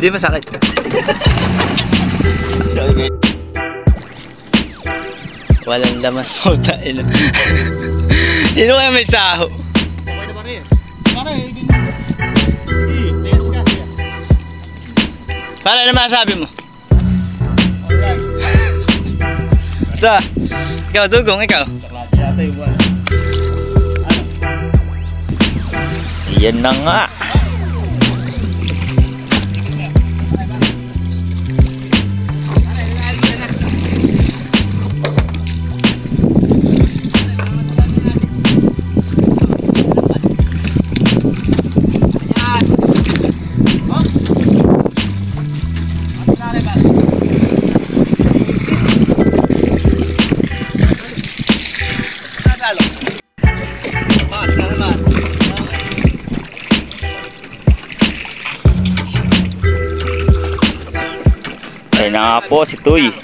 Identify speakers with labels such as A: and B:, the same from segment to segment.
A: Hindi masakit. Walang laman po tayo. Sino kaya may saho?
B: Okay na ba rin? Pare,
A: Para ano masabi mo?
B: alright.
A: Ito. Ikaw, Dugong, ikaw.
B: Saklase yata yung wala.
A: Yan na nga. Ay na nga po si Tuy.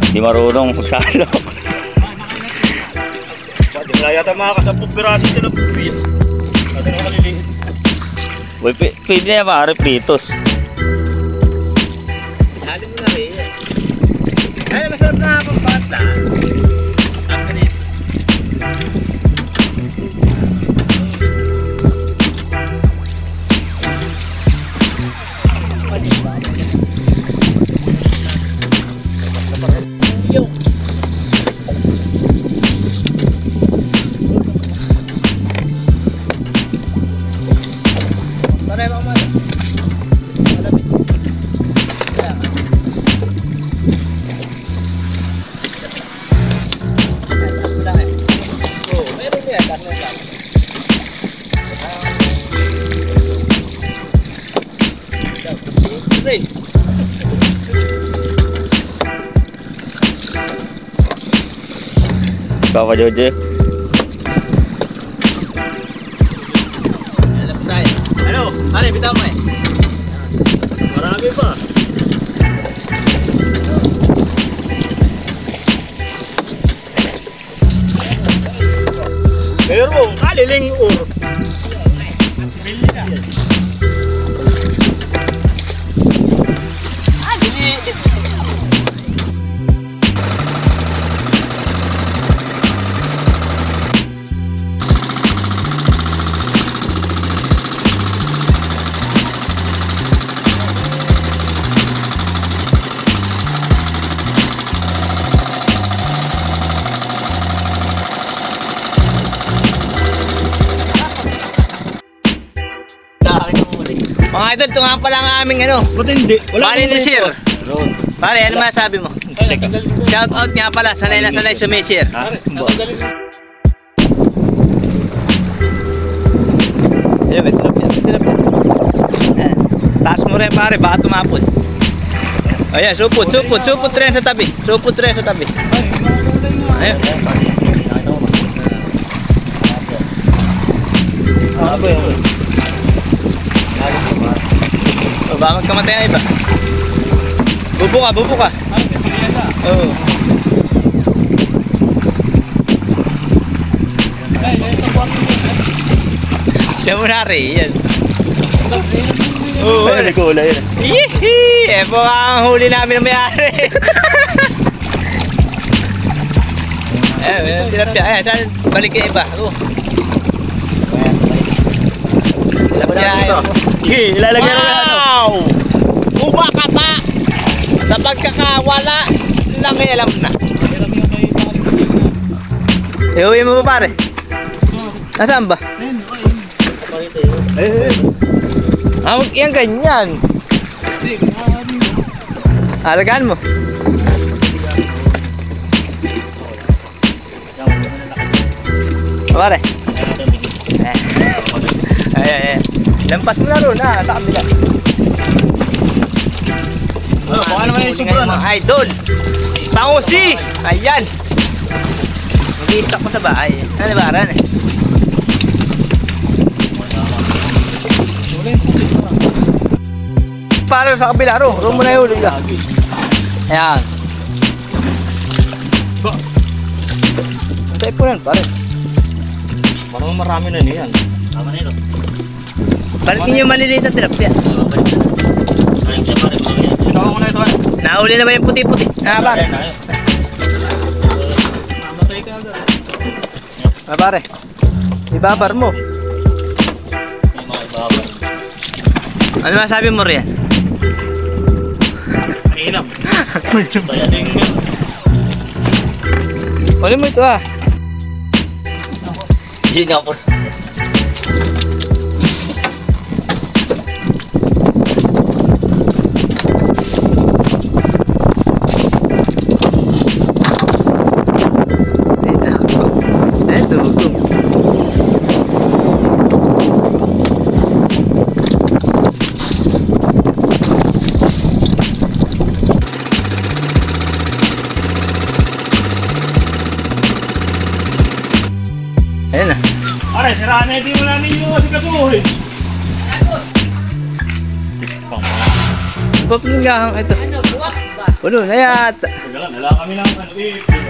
A: Hindi marunong magsalo.
B: Pwede nga yata makakasampung piraso sila pupil. Pwede nga maliliit.
A: Pwede na maaari pritos.
B: Halim mo na rin. Ay, masarap na akong pasta. Ang ganit.
A: Papa Jojo.
B: Ano?
A: Pare, bitaw mo eh.
B: Marami pa. Pero, kaliling ur.
A: Mga idol, ito nga pala ang aming ano.
B: Ba't hindi?
A: Pare ni Sir. Pare, ano masabi mo? Shout out nga pala, sanay na sanay sa may Sir. Ayan, may tilap yan, may tilap yan. Ayan. Taas mo rin pare, baka tumapon. Ayan, supot rin sa tabi. Supot rin sa tabi. Ayan. Oh, baka magkamatay ang iba. Bubo ka. Oo. Siya mo na rin, yan. Oo,
B: Ay, kulay yan.
A: Yee! Eh po ang huli namin ng may-ari. Eh, tilapia. Ayan, saan balik yung iba? Oo. Tilapia.
B: Sige, ilalagyan na ano.
A: Wow! Umakata! Sa pagkakawala, laki alam na. Iuwi mo ba pare? Nasaan ba? Yan ganyan. Alagaan mo. Pare. Ay. Lampas mo na ron ha, sa kabila.
B: Baka naman yung sobra na.
A: Idol. Pangusi. Ayan. Mag-i-stock ko sa bahay. Ano ba aran eh? Para sa kabila ro. Ro mo na yung ulo. Ayan. Sa'yo po yan pare.
B: Parang marami na niyan. Tama na ito.
A: Balikin yung maliliit na tilapia. Nahuli na ba yung puti-puti? Ah, pare.
B: Mamatay ka agad.
A: Ah, pare. Ibabar mo.
B: May mga ibabaw.
A: Ano masabi mo riyan?
B: Mainam. Kaya din nga.
A: Huli mo ito ah.
B: Hindi nga po.
A: Ay, dugong. Ayan na.
B: Aray, siraan na hindi mo namin yung kasi kasuhin.
A: Ba't yung gahang ito? Puno na yata.
B: Dala kami ng ano eh.